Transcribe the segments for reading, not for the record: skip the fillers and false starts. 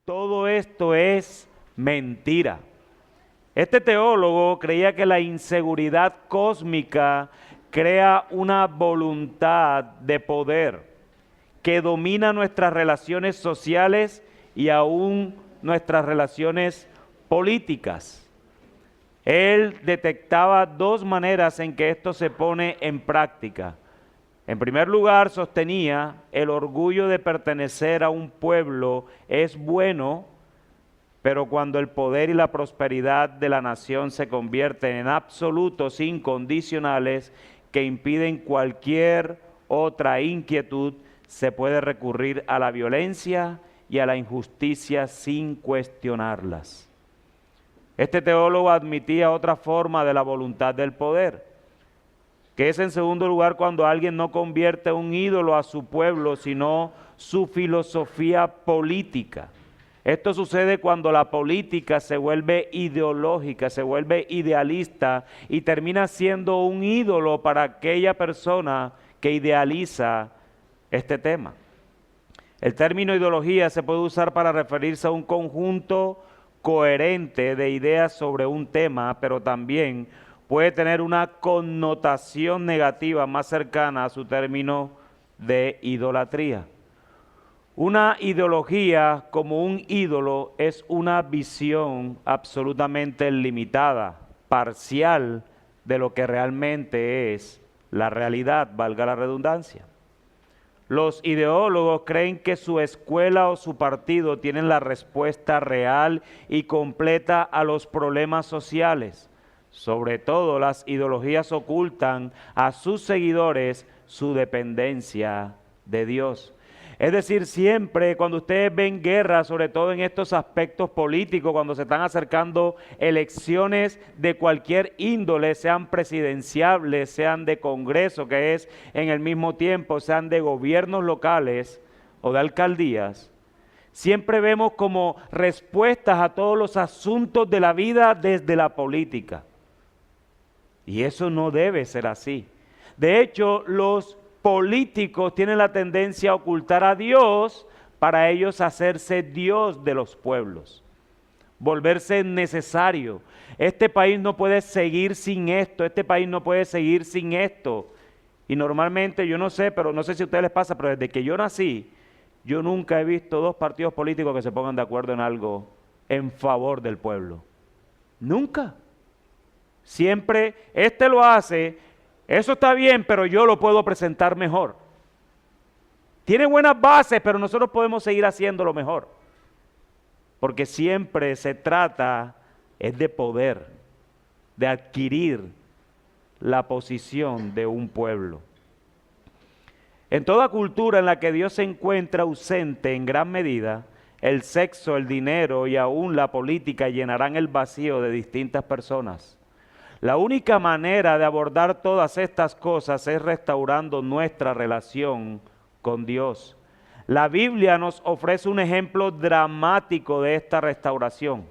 Todo esto es mentira. Este teólogo creía que la inseguridad cósmica crea una voluntad de poder que domina nuestras relaciones sociales y aún nuestras relaciones políticas. Él detectaba dos maneras en que esto se pone en práctica. En primer lugar, sostenía el orgullo de pertenecer a un pueblo es bueno, pero cuando el poder y la prosperidad de la nación se convierten en absolutos incondicionales que impiden cualquier otra inquietud, se puede recurrir a la violencia y a la injusticia sin cuestionarlas. Este teólogo admitía otra forma de la voluntad del poder, que es en segundo lugar cuando alguien no convierte un ídolo a su pueblo, sino su filosofía política. Esto sucede cuando la política se vuelve ideológica, se vuelve idealista y termina siendo un ídolo para aquella persona que idealiza este tema. El término ideología se puede usar para referirse a un conjunto coherente de ideas sobre un tema, pero también puede tener una connotación negativa más cercana a su término de idolatría. Una ideología como un ídolo es una visión absolutamente limitada, parcial de lo que realmente es la realidad, valga la redundancia. Los ideólogos creen que su escuela o su partido tienen la respuesta real y completa a los problemas sociales. Sobre todo, las ideologías ocultan a sus seguidores su dependencia de Dios. Es decir, siempre cuando ustedes ven guerra, sobre todo en estos aspectos políticos, cuando se están acercando elecciones de cualquier índole, sean presidenciables, sean de Congreso, que es en el mismo tiempo, sean de gobiernos locales o de alcaldías, siempre vemos como respuestas a todos los asuntos de la vida desde la política. Y eso no debe ser así. De hecho, los políticos tienen la tendencia a ocultar a Dios para ellos hacerse Dios de los pueblos, volverse necesario. Este país no puede seguir sin esto, este país no puede seguir sin esto. Y normalmente, yo no sé, pero no sé si a ustedes les pasa, pero desde que yo nací, yo nunca he visto dos partidos políticos que se pongan de acuerdo en algo en favor del pueblo. Nunca. Siempre, este lo hace, eso está bien, pero yo lo puedo presentar mejor. Tiene buenas bases, pero nosotros podemos seguir haciéndolo mejor. Porque siempre se trata, es de poder, de adquirir la posición de un pueblo. En toda cultura en la que Dios se encuentra ausente en gran medida, el sexo, el dinero y aún la política llenarán el vacío de distintas personas. La única manera de abordar todas estas cosas es restaurando nuestra relación con Dios. La Biblia nos ofrece un ejemplo dramático de esta restauración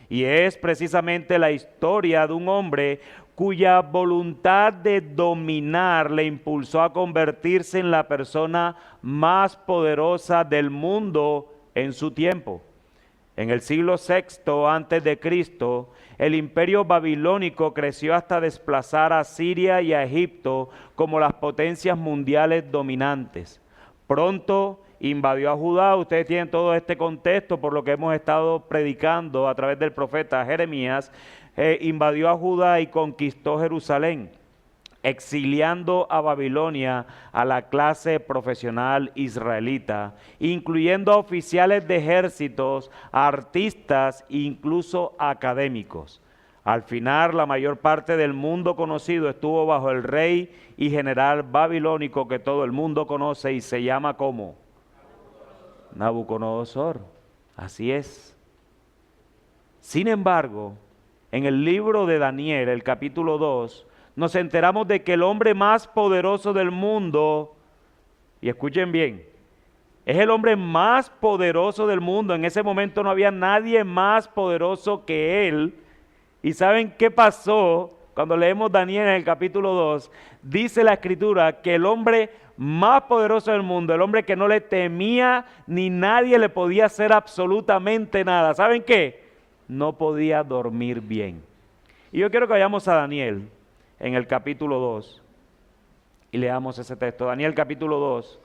y es precisamente la historia de un hombre cuya voluntad de dominar le impulsó a convertirse en la persona más poderosa del mundo en su tiempo. En el siglo VI antes de Cristo, el imperio babilónico creció hasta desplazar a Siria y a Egipto como las potencias mundiales dominantes. Pronto invadió a Judá. Ustedes tienen todo este contexto por lo que hemos estado predicando a través del profeta Jeremías. Invadió a Judá y conquistó Jerusalén, exiliando a Babilonia a la clase profesional israelita, incluyendo a oficiales de ejércitos, a artistas e incluso académicos. Al final, la mayor parte del mundo conocido estuvo bajo el rey y general babilónico que todo el mundo conoce y se llama ¿cómo? Nabucodonosor. Así es. Sin embargo, en el libro de Daniel, el capítulo 2, nos enteramos de que el hombre más poderoso del mundo, y escuchen bien, es el hombre más poderoso del mundo. En ese momento no había nadie más poderoso que él. ¿Y saben qué pasó? Cuando leemos Daniel en el capítulo 2, dice la Escritura que el hombre más poderoso del mundo, el hombre que no le temía ni nadie le podía hacer absolutamente nada. ¿Saben qué? No podía dormir bien. Y yo quiero que vayamos a Daniel en el capítulo 2 y leamos ese texto. Daniel capítulo 2.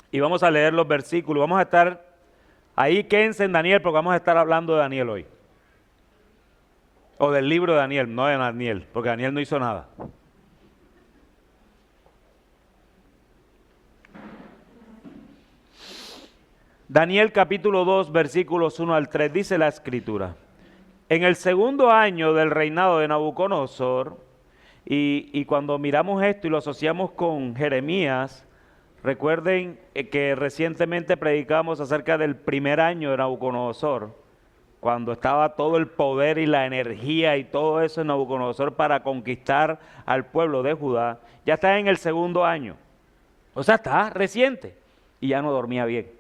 Y vamos a leer los versículos. Vamos a estar ahí, quédense en Daniel, porque vamos a estar hablando de Daniel hoy. O del libro de Daniel, no de Daniel, porque Daniel no hizo nada. Daniel capítulo 2, versículos 1 al 3, dice la Escritura. En el segundo año del reinado de Nabucodonosor, y cuando miramos esto y lo asociamos con Jeremías, recuerden que recientemente predicamos acerca del primer año de Nabucodonosor, cuando estaba todo el poder y la energía y todo eso en Nabucodonosor para conquistar al pueblo de Judá. Ya está en el segundo año, o sea, está reciente, y ya no dormía bien.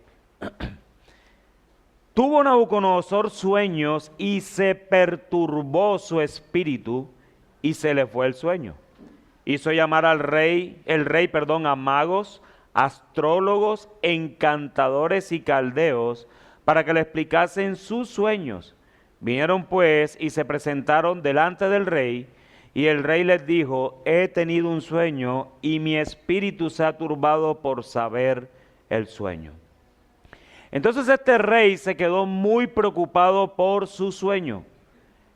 Tuvo Nabucodonosor sueños y se perturbó su espíritu y se le fue el sueño. Hizo llamar al rey, a magos, astrólogos, encantadores y caldeos para que le explicasen sus sueños. Vinieron pues y se presentaron delante del rey, y el rey les dijo: he tenido un sueño y mi espíritu se ha turbado por saber el sueño. Entonces este rey se quedó muy preocupado por su sueño.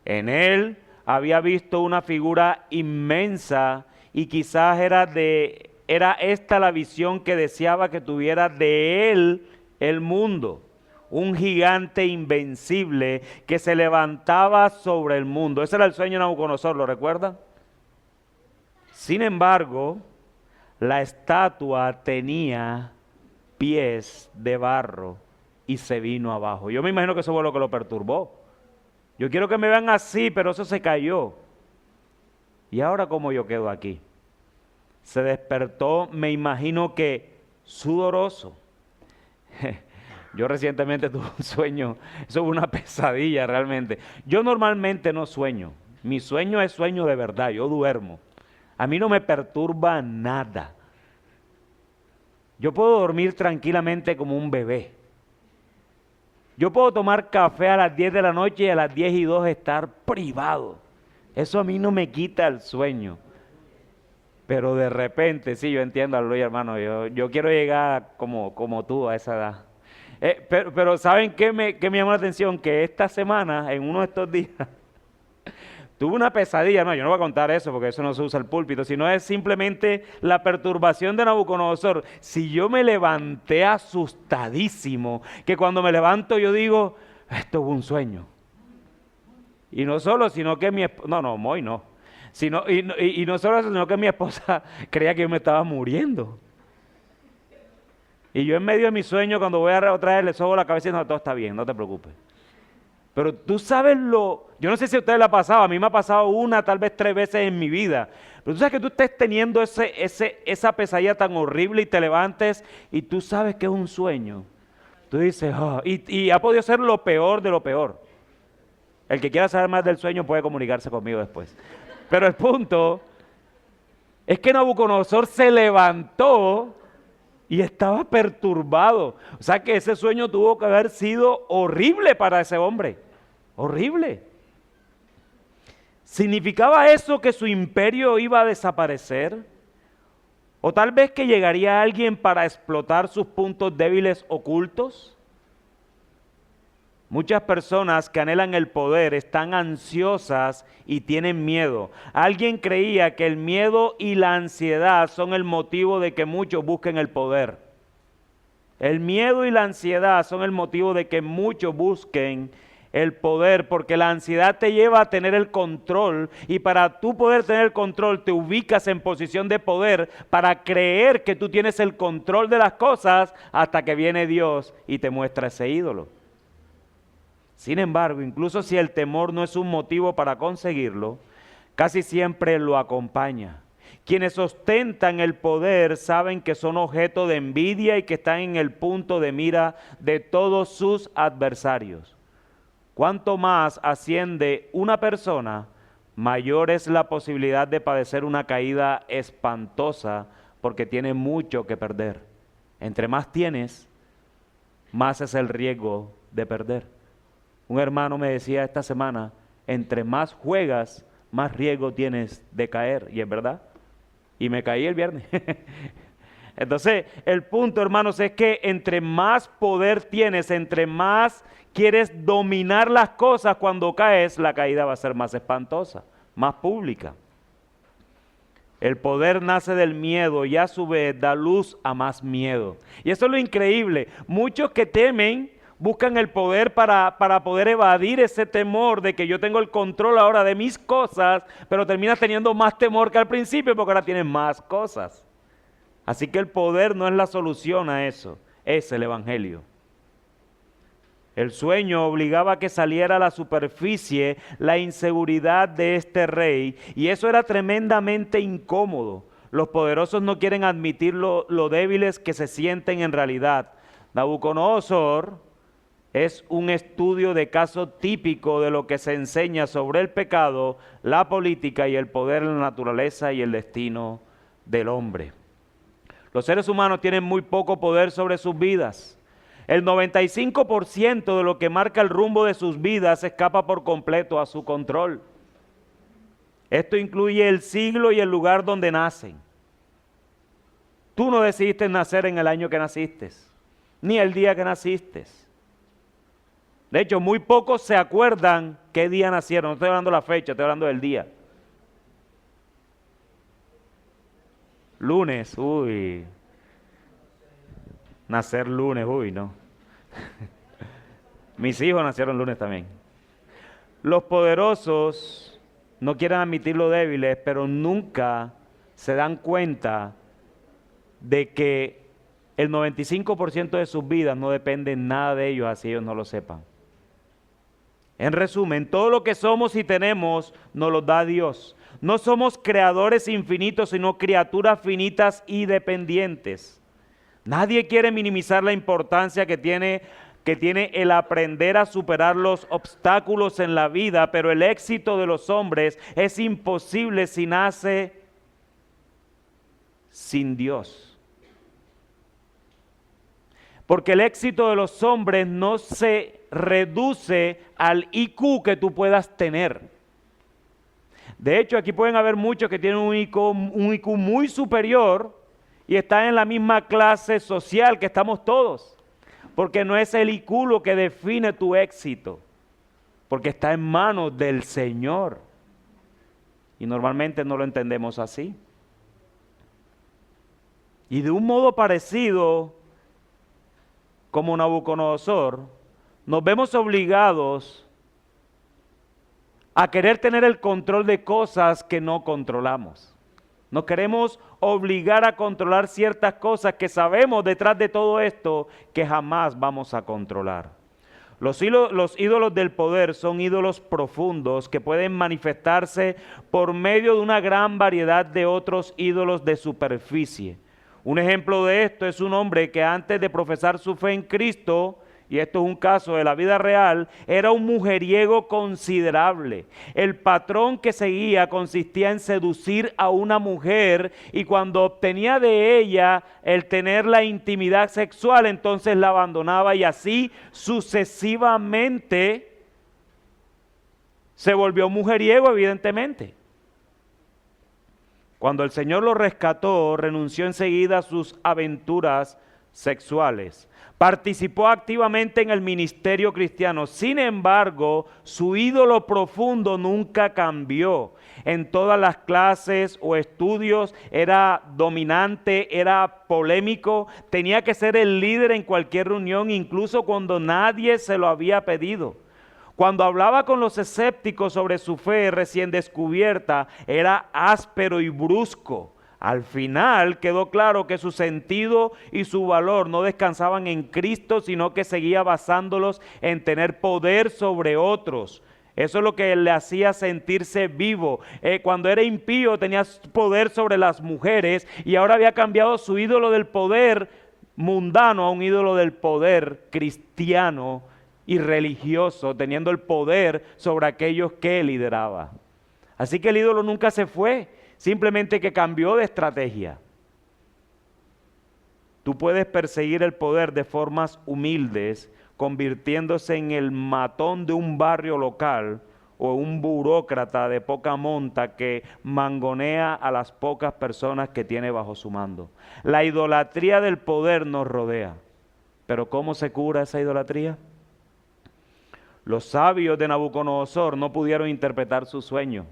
En él había visto una figura inmensa y quizás era esta la visión que deseaba que tuviera de él el mundo. Un gigante invencible que se levantaba sobre el mundo. Ese era el sueño de Nabucodonosor, ¿lo recuerdan? Sin embargo, la estatua tenía pies de barro y se vino abajo. Yo me imagino que eso fue lo que lo perturbó. Yo quiero que me vean así, pero eso se cayó. ¿Y ahora cómo yo quedo aquí? Se despertó, me imagino que sudoroso. Yo recientemente tuve un sueño, eso fue una pesadilla realmente. Yo normalmente no sueño, mi sueño es sueño de verdad, yo duermo. A mí no me perturba nada. Yo puedo dormir tranquilamente como un bebé. Yo puedo tomar café a las 10 de la noche y a las 10:02 estar privado. Eso a mí no me quita el sueño. Pero de repente, sí, yo entiendo, aleluya, hermano, yo quiero llegar como tú a esa edad. Pero ¿saben qué me llamó la atención? Que esta semana, en uno de estos días, tuve una pesadilla. No, yo no voy a contar eso porque eso no se usa el púlpito, sino es simplemente la perturbación de Nabucodonosor. Si yo me levanté asustadísimo, que cuando me levanto yo digo, esto fue un sueño. Y no solo, sino que mi esposa, Moy no. Y no solo eso, sino que mi esposa creía que yo me estaba muriendo. Y yo en medio de mi sueño, cuando voy a otra vez, le sobo la cabeza y no, todo está bien, no te preocupes. Pero tú sabes yo no sé si a ustedes le ha pasado, a mí me ha pasado una, tal vez 3 veces en mi vida. Pero tú sabes que tú estés teniendo esa pesadilla tan horrible y te levantes y tú sabes que es un sueño. Tú dices, y ha podido ser lo peor de lo peor. El que quiera saber más del sueño puede comunicarse conmigo después. Pero el punto es que Nabucodonosor se levantó y estaba perturbado. O sea que ese sueño tuvo que haber sido horrible para ese hombre. Horrible. ¿Significaba eso que su imperio iba a desaparecer? ¿O tal vez que llegaría alguien para explotar sus puntos débiles ocultos? Muchas personas que anhelan el poder están ansiosas y tienen miedo. Alguien creía que el miedo y la ansiedad son el motivo de que muchos busquen el poder. El miedo y la ansiedad son el motivo de que muchos busquen el poder, porque la ansiedad te lleva a tener el control, y para tú poder tener el control te ubicas en posición de poder para creer que tú tienes el control de las cosas hasta que viene Dios y te muestra ese ídolo. Sin embargo, incluso si el temor no es un motivo para conseguirlo, casi siempre lo acompaña. Quienes ostentan el poder saben que son objeto de envidia y que están en el punto de mira de todos sus adversarios. cuanto más asciende una persona, mayor es la posibilidad de padecer una caída espantosa porque tiene mucho que perder. Entre más tienes, más es el riesgo de perder. Un hermano me decía esta semana, entre más juegas, más riesgo tienes de caer. Y es verdad. Y me caí el viernes. Entonces, el punto, hermanos, es que entre más poder tienes, entre más quieres dominar las cosas, cuando caes, la caída va a ser más espantosa, más pública. El poder nace del miedo y a su vez da luz a más miedo. Y eso es lo increíble. Muchos que temen buscan el poder para poder evadir ese temor de que yo tengo el control ahora de mis cosas, pero terminas teniendo más temor que al principio porque ahora tienes más cosas. Así que el poder no es la solución a eso, es el Evangelio. El sueño obligaba a que saliera a la superficie la inseguridad de este rey, y eso era tremendamente incómodo. Los poderosos no quieren admitir lo débiles que se sienten en realidad. Nabucodonosor es un estudio de caso típico de lo que se enseña sobre el pecado, la política y el poder en la naturaleza y el destino del hombre. Los seres humanos tienen muy poco poder sobre sus vidas. El 95% de lo que marca el rumbo de sus vidas escapa por completo a su control. Esto incluye el siglo y el lugar donde nacen. Tú no decidiste nacer en el año que naciste, ni el día que naciste. De hecho, muy pocos se acuerdan qué día nacieron. No estoy hablando de la fecha, estoy hablando del día. Lunes, uy. Nacer lunes, uy, no. Mis hijos nacieron lunes también. Los poderosos no quieren admitir lo débiles, pero nunca se dan cuenta de que el 95% de sus vidas no depende nada de ellos, así ellos no lo sepan. En resumen, todo lo que somos y tenemos nos lo da Dios. No somos creadores infinitos, sino criaturas finitas y dependientes. Nadie quiere minimizar la importancia que tiene el aprender a superar los obstáculos en la vida, pero el éxito de los hombres es imposible si nace sin Dios. Porque el éxito de los hombres no se reduce al IQ que tú puedas tener. De hecho, aquí pueden haber muchos que tienen un IQ muy superior y están en la misma clase social que estamos todos. Porque no es el IQ lo que define tu éxito, porque está en manos del Señor. Y normalmente no lo entendemos así. Y de un modo parecido, como Nabucodonosor, nos vemos obligados a querer tener el control de cosas que no controlamos. Nos queremos obligar a controlar ciertas cosas que sabemos detrás de todo esto que jamás vamos a controlar. Los ídolos del poder son ídolos profundos que pueden manifestarse por medio de una gran variedad de otros ídolos de superficie. Un ejemplo de esto es un hombre que antes de profesar su fe en Cristo, y esto es un caso de la vida real, era un mujeriego considerable. El patrón que seguía consistía en seducir a una mujer y cuando obtenía de ella el tener la intimidad sexual, entonces la abandonaba y así sucesivamente se volvió mujeriego, evidentemente. Cuando el Señor lo rescató, renunció enseguida a sus aventuras sexuales. Participó activamente en el ministerio cristiano. Sin embargo, su ídolo profundo nunca cambió. En todas las clases o estudios era dominante, era polémico, tenía que ser el líder en cualquier reunión, incluso cuando nadie se lo había pedido. Cuando hablaba con los escépticos sobre su fe recién descubierta, era áspero y brusco. Al final quedó claro que su sentido y su valor no descansaban en Cristo, sino que seguía basándolos en tener poder sobre otros. Eso es lo que le hacía sentirse vivo. Cuando era impío tenía poder sobre las mujeres y ahora había cambiado su ídolo del poder mundano a un ídolo del poder cristiano. y religioso, teniendo el poder sobre aquellos que lideraba. Así que el ídolo nunca se fue, simplemente que cambió de estrategia. Tú puedes perseguir el poder de formas humildes, convirtiéndose en el matón de un barrio local o un burócrata de poca monta que mangonea a las pocas personas que tiene bajo su mando. La idolatría del poder nos rodea. Pero ¿cómo se cura esa idolatría? Los sabios de Nabucodonosor no pudieron interpretar su sueño.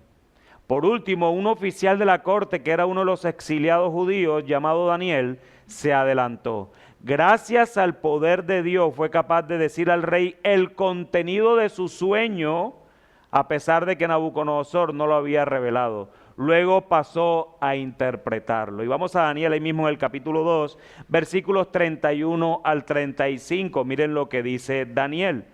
Por último, un oficial de la corte, que era uno de los exiliados judíos, llamado Daniel, se adelantó. Gracias al poder de Dios fue capaz de decir al rey el contenido de su sueño, a pesar de que Nabucodonosor no lo había revelado. Luego pasó a interpretarlo. Y vamos a Daniel ahí mismo en el capítulo 2, versículos 31 al 35. Miren lo que dice Daniel.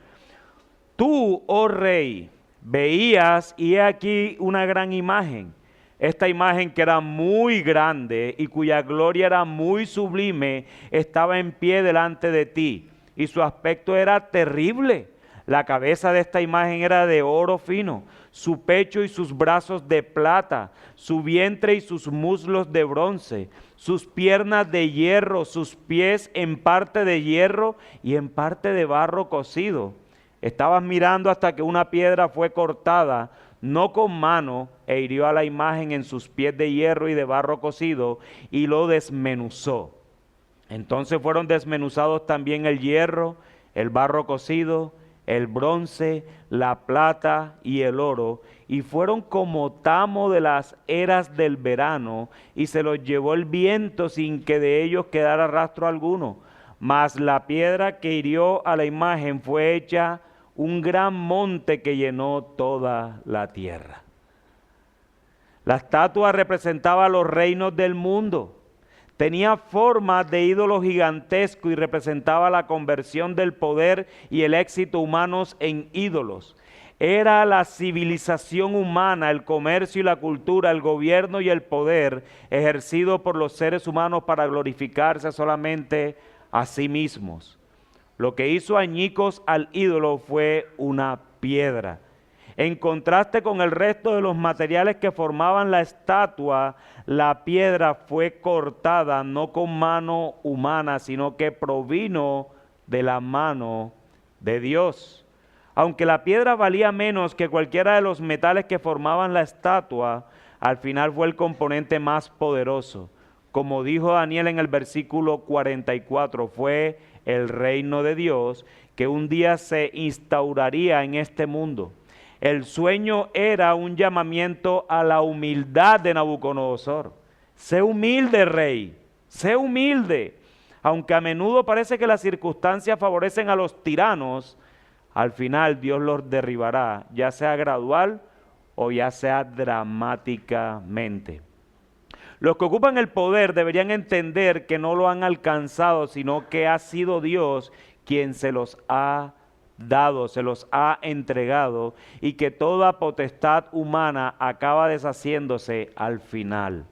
Tú, oh rey, veías, y he aquí una gran imagen. Esta imagen, que era muy grande y cuya gloria era muy sublime, estaba en pie delante de ti, y su aspecto era terrible. La cabeza de esta imagen era de oro fino, su pecho y sus brazos de plata, su vientre y sus muslos de bronce, sus piernas de hierro, sus pies en parte de hierro y en parte de barro cocido. Estabas mirando hasta que una piedra fue cortada, no con mano, e hirió a la imagen en sus pies de hierro y de barro cocido, y lo desmenuzó. Entonces fueron desmenuzados también el hierro, el barro cocido, el bronce, la plata y el oro, y fueron como tamo de las eras del verano, y se los llevó el viento sin que de ellos quedara rastro alguno. Mas la piedra que hirió a la imagen fue hecha un gran monte que llenó toda la tierra. La estatua representaba los reinos del mundo. Tenía forma de ídolo gigantesco y representaba la conversión del poder y el éxito humanos en ídolos. Era la civilización humana, el comercio y la cultura, el gobierno y el poder ejercido por los seres humanos para glorificarse solamente a sí mismos. Lo que hizo añicos al ídolo fue una piedra. En contraste con el resto de los materiales que formaban la estatua, la piedra fue cortada no con mano humana, sino que provino de la mano de Dios. Aunque la piedra valía menos que cualquiera de los metales que formaban la estatua, al final fue el componente más poderoso. Como dijo Daniel en el versículo 44, fue el reino de Dios que un día se instauraría en este mundo. El sueño era un llamamiento a la humildad de Nabucodonosor. Sé humilde, rey, sé humilde. Aunque a menudo parece que las circunstancias favorecen a los tiranos, al final Dios los derribará, ya sea gradual o ya sea dramáticamente. Los que ocupan el poder deberían entender que no lo han alcanzado, sino que ha sido Dios quien se los ha dado, se los ha entregado, y que toda potestad humana acaba deshaciéndose al final.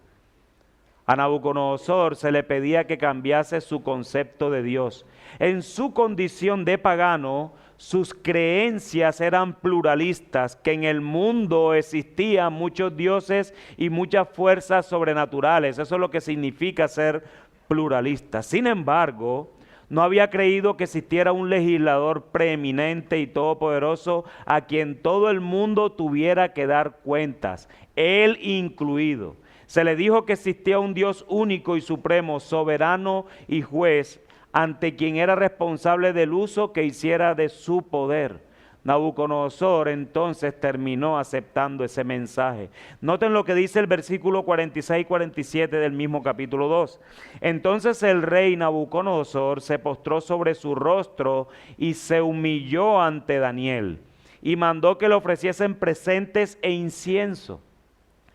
A Nabucodonosor se le pedía que cambiase su concepto de Dios. En su condición de pagano, sus creencias eran pluralistas, que en el mundo existían muchos dioses y muchas fuerzas sobrenaturales. Eso es lo que significa ser pluralista. Sin embargo, no había creído que existiera un legislador preeminente y todopoderoso a quien todo el mundo tuviera que dar cuentas, él incluido. Se le dijo que existía un Dios único y supremo, soberano y juez, ante quien era responsable del uso que hiciera de su poder. Nabucodonosor entonces terminó aceptando ese mensaje. Noten lo que dice el versículo 46 y 47 del mismo capítulo 2. Entonces el rey Nabucodonosor se postró sobre su rostro y se humilló ante Daniel y mandó que le ofreciesen presentes e incienso.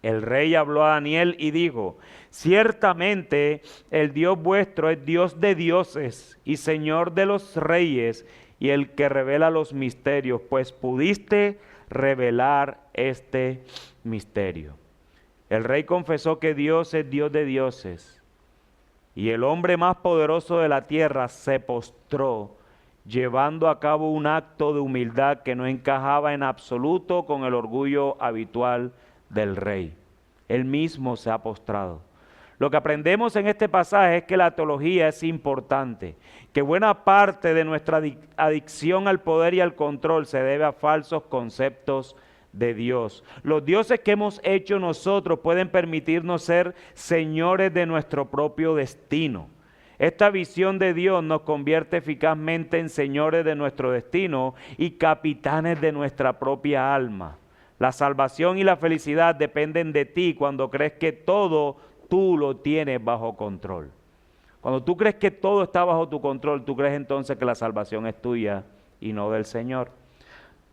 El rey habló a Daniel y dijo: ciertamente el Dios vuestro es Dios de dioses y Señor de los reyes, y el que revela los misterios, pues pudiste revelar este misterio. El rey confesó que Dios es Dios de dioses, y el hombre más poderoso de la tierra se postró llevando a cabo un acto de humildad que no encajaba en absoluto con el orgullo habitual del rey. Él mismo se ha postrado. Lo que aprendemos en este pasaje es que la teología es importante, que buena parte de nuestra adicción al poder y al control se debe a falsos conceptos de Dios. Los dioses que hemos hecho nosotros pueden permitirnos ser señores de nuestro propio destino. Esta visión de Dios nos convierte eficazmente en señores de nuestro destino y capitanes de nuestra propia alma. La salvación y la felicidad dependen de ti cuando crees que todo tú lo tienes bajo control. Cuando tú crees que todo está bajo tu control, tú crees entonces que la salvación es tuya y no del Señor.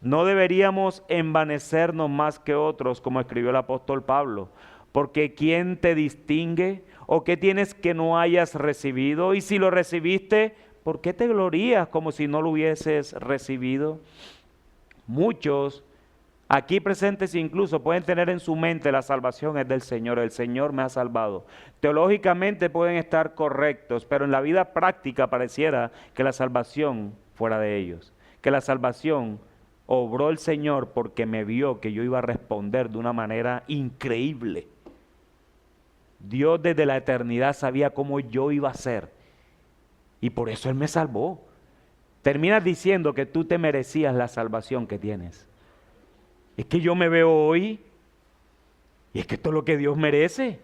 No deberíamos envanecernos más que otros, como escribió el apóstol Pablo, porque ¿quién te distingue? ¿O qué tienes que no hayas recibido? Y si lo recibiste, ¿por qué te glorías como si no lo hubieses recibido? Muchos aquí presentes incluso pueden tener en su mente la salvación es del Señor, el Señor me ha salvado. Teológicamente pueden estar correctos, pero en la vida práctica pareciera que la salvación fuera de ellos, que la salvación obró el Señor porque me vio que yo iba a responder de una manera increíble. Dios desde la eternidad sabía cómo yo iba a ser y por eso Él me salvó. Terminas diciendo que tú te merecías la salvación que tienes. Es que yo me veo hoy y es que esto es lo que Dios merece.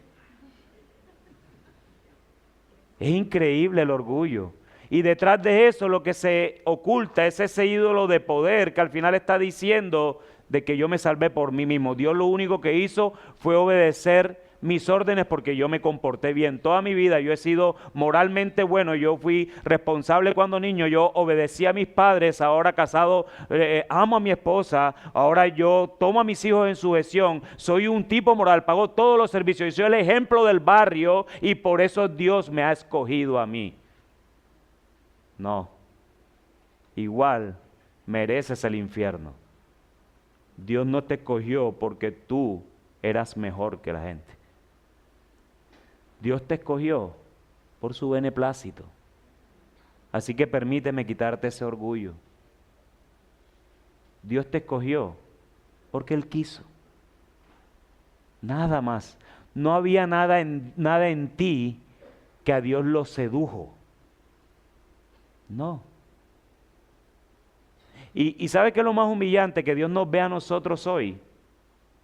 Es increíble el orgullo. Y detrás de eso lo que se oculta es ese ídolo de poder que al final está diciendo de que yo me salvé por mí mismo. Dios lo único que hizo fue obedecer mis órdenes porque yo me comporté bien. Toda mi vida yo he sido moralmente bueno, yo fui responsable cuando niño, yo obedecí a mis padres, ahora casado, amo a mi esposa, ahora yo tomo a mis hijos en sujeción, soy un tipo moral, pago todos los servicios, soy el ejemplo del barrio y por eso Dios me ha escogido a mí. No, igual mereces el infierno. Dios no te escogió porque tú eras mejor que la gente. Dios te escogió por su beneplácito. Así que permíteme quitarte ese orgullo. Dios te escogió porque Él quiso. Nada más. No había nada en ti que a Dios lo sedujo. No. Y ¿sabe qué es lo más humillante? Que Dios nos ve a nosotros hoy.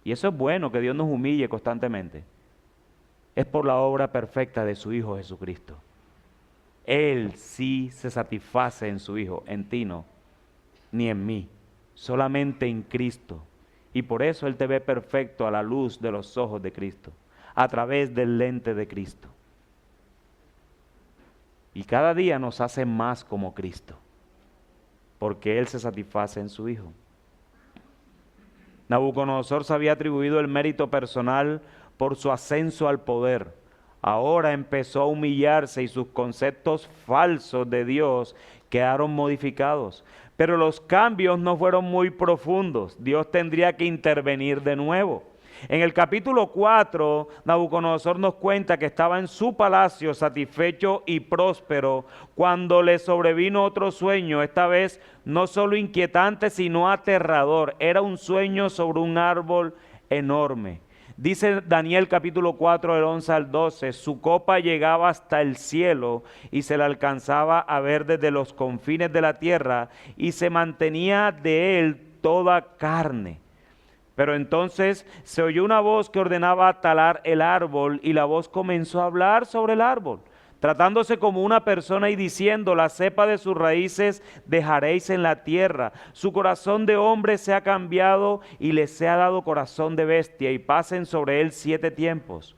Y eso es bueno, que Dios nos humille constantemente. Es por la obra perfecta de su Hijo Jesucristo. Él sí se satisface en su Hijo, en ti no, ni en mí, solamente en Cristo. Y por eso Él te ve perfecto a la luz de los ojos de Cristo, a través del lente de Cristo. Y cada día nos hace más como Cristo, porque Él se satisface en su Hijo. Nabucodonosor se había atribuido el mérito personal por su ascenso al poder. Ahora empezó a humillarse y sus conceptos falsos de Dios quedaron modificados. Pero los cambios no fueron muy profundos. Dios tendría que intervenir de nuevo. En el capítulo 4, Nabucodonosor nos cuenta que estaba en su palacio satisfecho y próspero cuando le sobrevino otro sueño, esta vez no solo inquietante sino aterrador. Era un sueño sobre un árbol enorme. Dice Daniel capítulo 4 del 11 al 12, su copa llegaba hasta el cielo y se la alcanzaba a ver desde los confines de la tierra y se mantenía de él toda carne. Pero entonces se oyó una voz que ordenaba talar el árbol y la voz comenzó a hablar sobre el árbol, tratándose como una persona y diciendo, la cepa de sus raíces dejaréis en la tierra. Su corazón de hombre se ha cambiado y les se ha dado corazón de bestia y pasen sobre él 7 tiempos.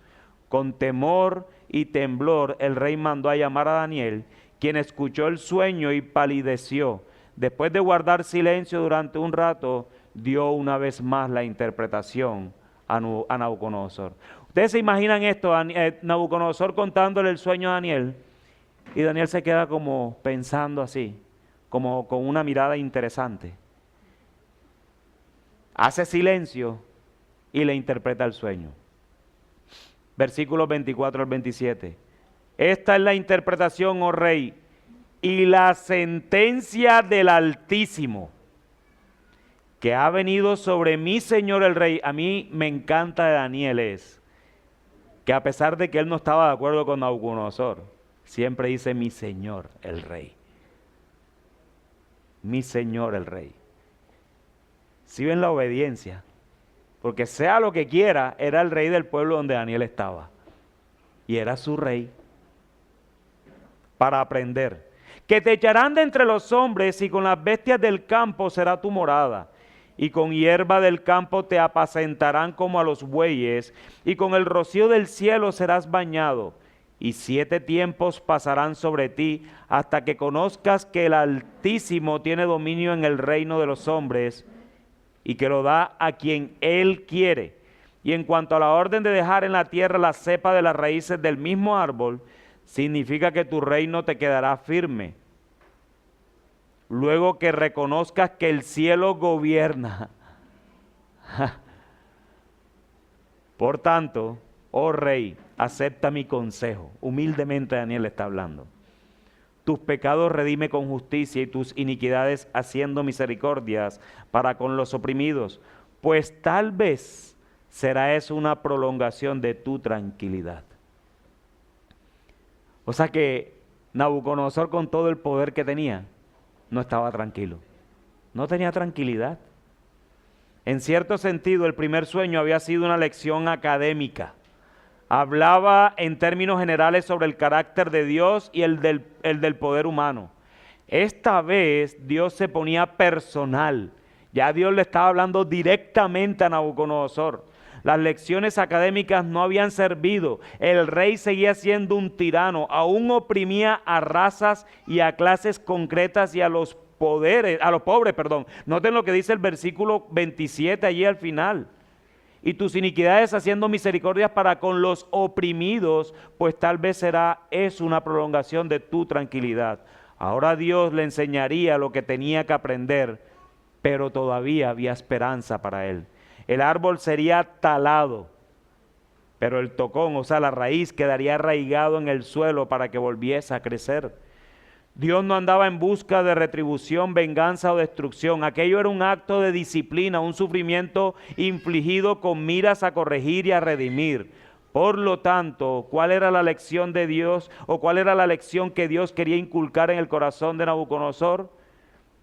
Con temor y temblor el rey mandó a llamar a Daniel, quien escuchó el sueño y palideció. Después de guardar silencio durante un rato, dio una vez más la interpretación a Nabucodonosor. Ustedes se imaginan esto, Nabucodonosor contándole el sueño a Daniel, y Daniel se queda como pensando así, como con una mirada interesante. Hace silencio y le interpreta el sueño. Versículos 24 al 27. Esta es la interpretación, oh rey. y la sentencia del Altísimo que ha venido sobre mi señor el rey. A mí me encanta de Daniel es que a pesar de que él no estaba de acuerdo con Nabucodonosor, siempre dice mi señor el rey. Mi señor el rey. Si ven la obediencia, porque sea lo que quiera, era el rey del pueblo donde Daniel estaba. Y era su rey. Para aprender. Que te echarán de entre los hombres y con las bestias del campo será tu morada. Y con hierba del campo te apacentarán como a los bueyes, y con el rocío del cielo serás bañado. Y 7 tiempos pasarán sobre ti, hasta que conozcas que el Altísimo tiene dominio en el reino de los hombres, y que lo da a quien Él quiere. Y en cuanto a la orden de dejar en la tierra la cepa de las raíces del mismo árbol, significa que tu reino te quedará firme. Luego que reconozcas que el cielo gobierna. Por tanto, oh rey, acepta mi consejo. Humildemente Daniel está hablando. Tus pecados redime con justicia y tus iniquidades haciendo misericordias para con los oprimidos, pues tal vez será eso una prolongación de tu tranquilidad. O sea que Nabucodonosor, con todo el poder que tenía, no estaba tranquilo. No tenía tranquilidad. En cierto sentido, el primer sueño había sido una lección académica. Hablaba en términos generales sobre el carácter de Dios y el del poder humano. Esta vez Dios se ponía personal. Ya Dios le estaba hablando directamente a Nabucodonosor. Las lecciones académicas no habían servido. El rey seguía siendo un tirano. Aún oprimía a razas y a clases concretas y a los pobres. Noten lo que dice el versículo 27 allí al final. Y tus iniquidades haciendo misericordias para con los oprimidos, pues tal vez es una prolongación de tu tranquilidad. Ahora Dios le enseñaría lo que tenía que aprender, pero todavía había esperanza para él. El árbol sería talado, pero el tocón, o sea, la raíz, quedaría arraigado en el suelo para que volviese a crecer. Dios no andaba en busca de retribución, venganza o destrucción. Aquello era un acto de disciplina, un sufrimiento infligido con miras a corregir y a redimir. Por lo tanto, ¿cuál era la lección de Dios o cuál era la lección que Dios quería inculcar en el corazón de Nabucodonosor?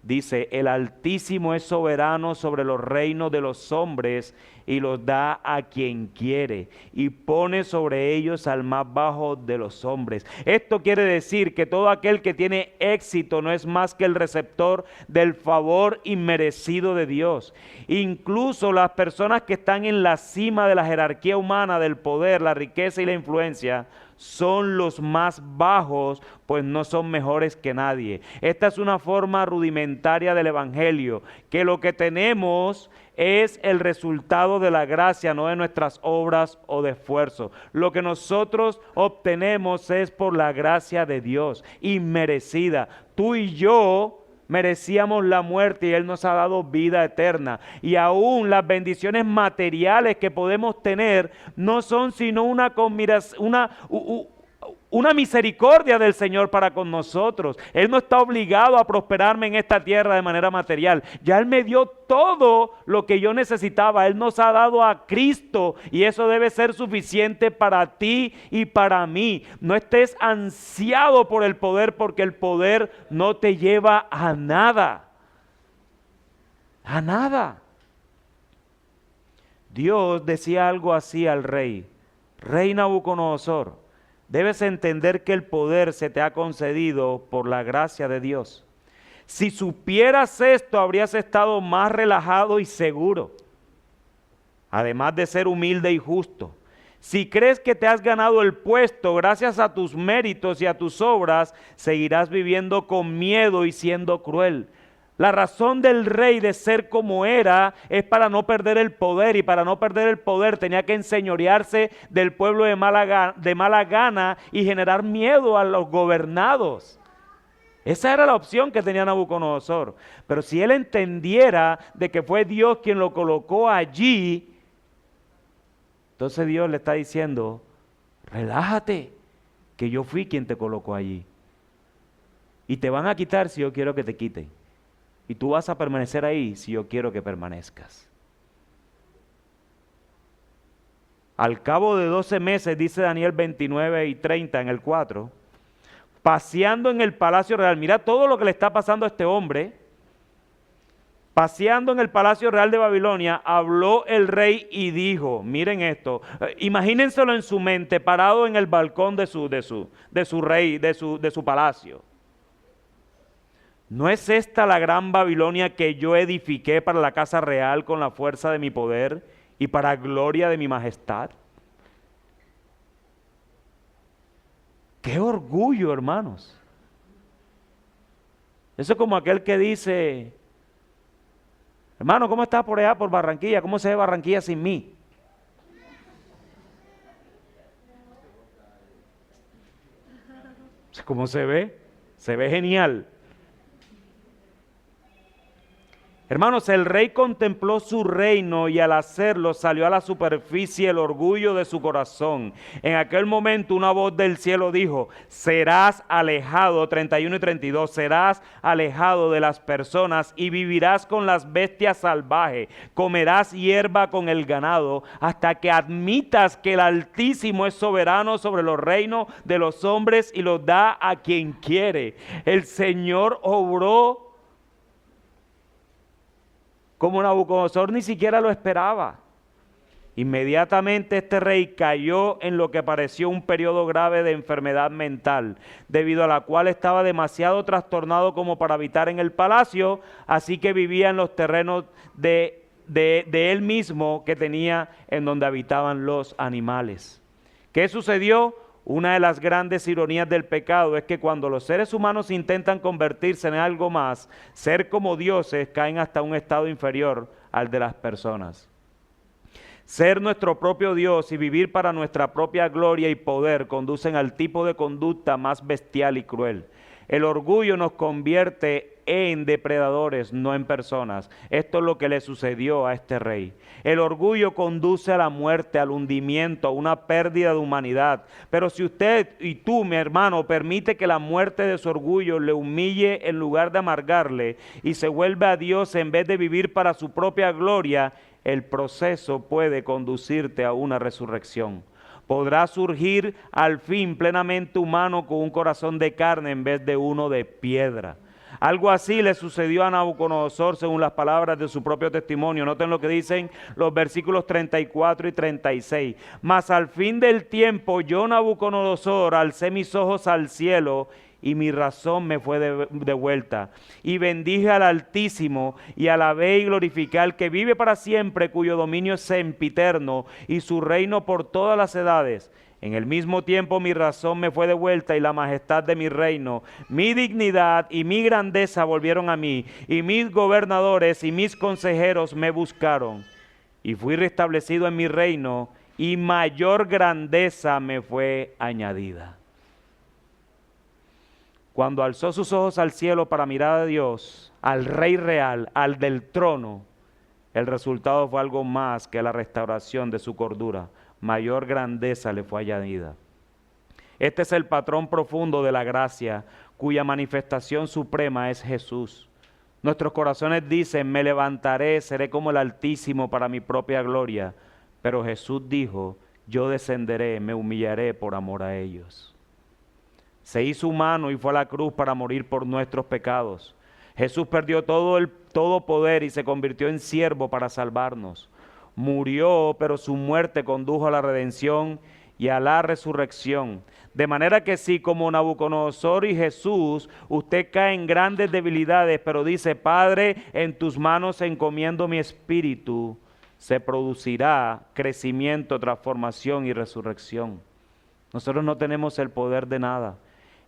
Dice, el Altísimo es soberano sobre los reinos de los hombres y los da a quien quiere y pone sobre ellos al más bajo de los hombres. Esto quiere decir que todo aquel que tiene éxito no es más que el receptor del favor inmerecido de Dios. Incluso las personas que están en la cima de la jerarquía humana, del poder, la riqueza y la influencia, son los más bajos, pues no son mejores que nadie. Esta es una forma rudimentaria del Evangelio, que lo que tenemos es el resultado de la gracia, no de nuestras obras o de esfuerzo. Lo que nosotros obtenemos es por la gracia de Dios, inmerecida. Tú y yo merecíamos la muerte y Él nos ha dado vida eterna. Y aún las bendiciones materiales que podemos tener no son sino una misericordia del Señor para con nosotros. Él no está obligado a prosperarme en esta tierra de manera material. Ya Él me dio todo lo que yo necesitaba. Él nos ha dado a Cristo y eso debe ser suficiente para ti y para mí. No estés ansiado por el poder, porque el poder no te lleva a nada. A nada. Dios decía algo así al rey. Rey Nabucodonosor, debes entender que el poder se te ha concedido por la gracia de Dios. Si supieras esto, habrías estado más relajado y seguro, además de ser humilde y justo. Si crees que te has ganado el puesto gracias a tus méritos y a tus obras, seguirás viviendo con miedo y siendo cruel. La razón del rey de ser como era es para no perder el poder, y para no perder el poder tenía que enseñorearse del pueblo de mala gana y generar miedo a los gobernados. Esa era la opción que tenía Nabucodonosor. Pero si él entendiera de que fue Dios quien lo colocó allí, entonces Dios le está diciendo, relájate, que yo fui quien te colocó allí. Y te van a quitar si yo quiero que te quiten. Y tú vas a permanecer ahí si yo quiero que permanezcas. Al cabo de 12 meses, dice Daniel 29 y 30 en el 4, paseando en el palacio real, mira todo lo que le está pasando a este hombre. Paseando en el palacio real de Babilonia, habló el rey y dijo, miren esto, imagínenselo en su mente, parado en el balcón de su rey, de su palacio. ¿No es esta la gran Babilonia que yo edifiqué para la casa real con la fuerza de mi poder y para gloria de mi majestad? ¡Qué orgullo, hermanos! Eso es como aquel que dice, hermano, ¿cómo estás por allá, por Barranquilla? ¿Cómo se ve Barranquilla sin mí? ¿Cómo se ve? Se ve genial. Hermanos, el rey contempló su reino y al hacerlo salió a la superficie el orgullo de su corazón. En aquel momento una voz del cielo dijo, serás alejado, 31 y 32, serás alejado de las personas y vivirás con las bestias salvajes, comerás hierba con el ganado, hasta que admitas que el Altísimo es soberano sobre los reinos de los hombres y los da a quien quiere. El Señor obró como Nabucodonosor ni siquiera lo esperaba. Inmediatamente este rey cayó en lo que pareció un periodo grave de enfermedad mental, debido a la cual estaba demasiado trastornado como para habitar en el palacio, así que vivía en los terrenos de él mismo que tenía en donde habitaban los animales. ¿Qué sucedió? Una de las grandes ironías del pecado es que cuando los seres humanos intentan convertirse en algo más, ser como dioses, caen hasta un estado inferior al de las personas. Ser nuestro propio Dios y vivir para nuestra propia gloria y poder conducen al tipo de conducta más bestial y cruel. El orgullo nos convierte en depredadores, no en personas. Esto es lo que le sucedió a este rey. El orgullo conduce a la muerte, al hundimiento, a una pérdida de humanidad. Pero si usted y tú, mi hermano, permite que la muerte de su orgullo le humille en lugar de amargarle y se vuelve a Dios en vez de vivir para su propia gloria, el proceso puede conducirte a una resurrección. Podrá surgir al fin plenamente humano con un corazón de carne en vez de uno de piedra. Algo así le sucedió a Nabucodonosor según las palabras de su propio testimonio. Noten lo que dicen los versículos 34 y 36. Mas al fin del tiempo yo, Nabucodonosor, alcé mis ojos al cielo y mi razón me fue de vuelta. Y bendije al Altísimo y alabé y glorifiqué al que vive para siempre, cuyo dominio es sempiterno y su reino por todas las edades. En el mismo tiempo mi razón me fue de vuelta y la majestad de mi reino, mi dignidad y mi grandeza volvieron a mí, y mis gobernadores y mis consejeros me buscaron. Y fui restablecido en mi reino y mayor grandeza me fue añadida. Cuando alzó sus ojos al cielo para mirar a Dios, al Rey real, al del trono, el resultado fue algo más que la restauración de su cordura. Mayor grandeza le fue añadida. Este es el patrón profundo de la gracia, cuya manifestación suprema es Jesús. Nuestros corazones dicen, me levantaré, seré como el Altísimo para mi propia gloria. Pero Jesús dijo, yo descenderé, me humillaré por amor a ellos. Se hizo humano y fue a la cruz para morir por nuestros pecados. Jesús perdió todo poder y se convirtió en siervo para salvarnos. Murió, pero su muerte condujo a la redención y a la resurrección. De manera que si como Nabucodonosor y Jesús, usted cae en grandes debilidades, pero dice, Padre, en tus manos encomiendo mi espíritu, se producirá crecimiento, transformación y resurrección. Nosotros no tenemos el poder de nada.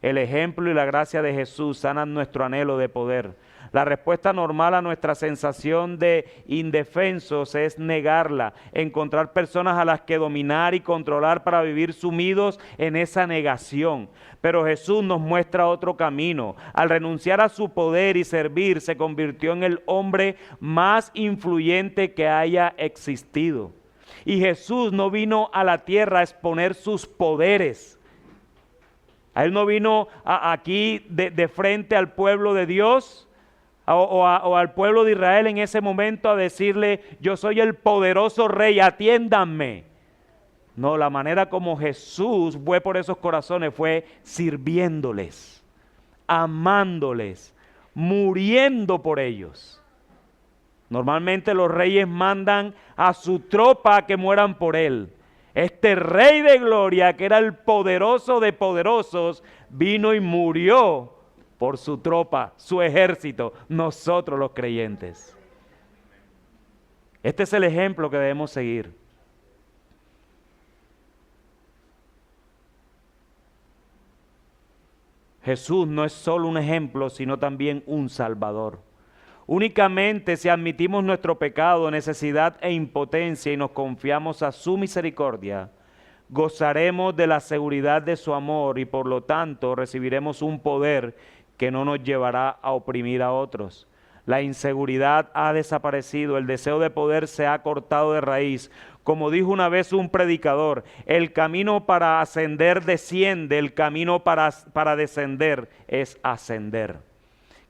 El ejemplo y la gracia de Jesús sanan nuestro anhelo de poder. La respuesta normal a nuestra sensación de indefensos es negarla, encontrar personas a las que dominar y controlar para vivir sumidos en esa negación. Pero Jesús nos muestra otro camino. Al renunciar a su poder y servir, se convirtió en el hombre más influyente que haya existido. Y Jesús no vino a la tierra a exponer sus poderes. A Él no vino aquí de frente al pueblo de Dios o al pueblo de Israel en ese momento a decirle, yo soy el poderoso rey, atiéndanme. No, la manera como Jesús fue por esos corazones fue sirviéndoles, amándoles, muriendo por ellos. Normalmente los reyes mandan a su tropa a que mueran por él. Este rey de gloria, que era el poderoso de poderosos, vino y murió por su tropa, su ejército, nosotros los creyentes. Este es el ejemplo que debemos seguir. Jesús no es solo un ejemplo, sino también un Salvador. Únicamente si admitimos nuestro pecado, necesidad e impotencia y nos confiamos a su misericordia, gozaremos de la seguridad de su amor y por lo tanto recibiremos un poder que no nos llevará a oprimir a otros. La inseguridad ha desaparecido, el deseo de poder se ha cortado de raíz. Como dijo una vez un predicador, el camino para ascender desciende, el camino para descender es ascender.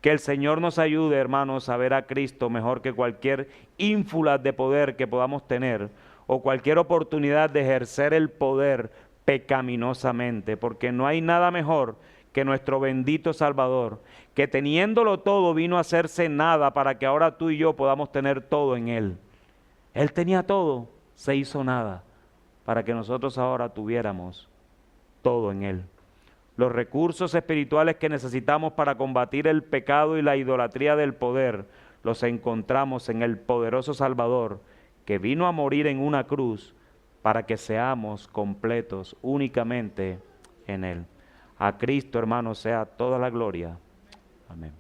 Que el Señor nos ayude, hermanos, a ver a Cristo mejor que cualquier ínfula de poder que podamos tener o cualquier oportunidad de ejercer el poder pecaminosamente, porque no hay nada mejor que nuestro bendito Salvador, que teniéndolo todo vino a hacerse nada para que ahora tú y yo podamos tener todo en Él. Él tenía todo, se hizo nada, para que nosotros ahora tuviéramos todo en Él. Los recursos espirituales que necesitamos para combatir el pecado y la idolatría del poder, los encontramos en el poderoso Salvador, que vino a morir en una cruz para que seamos completos únicamente en Él. A Cristo, hermanos, sea toda la gloria. Amén.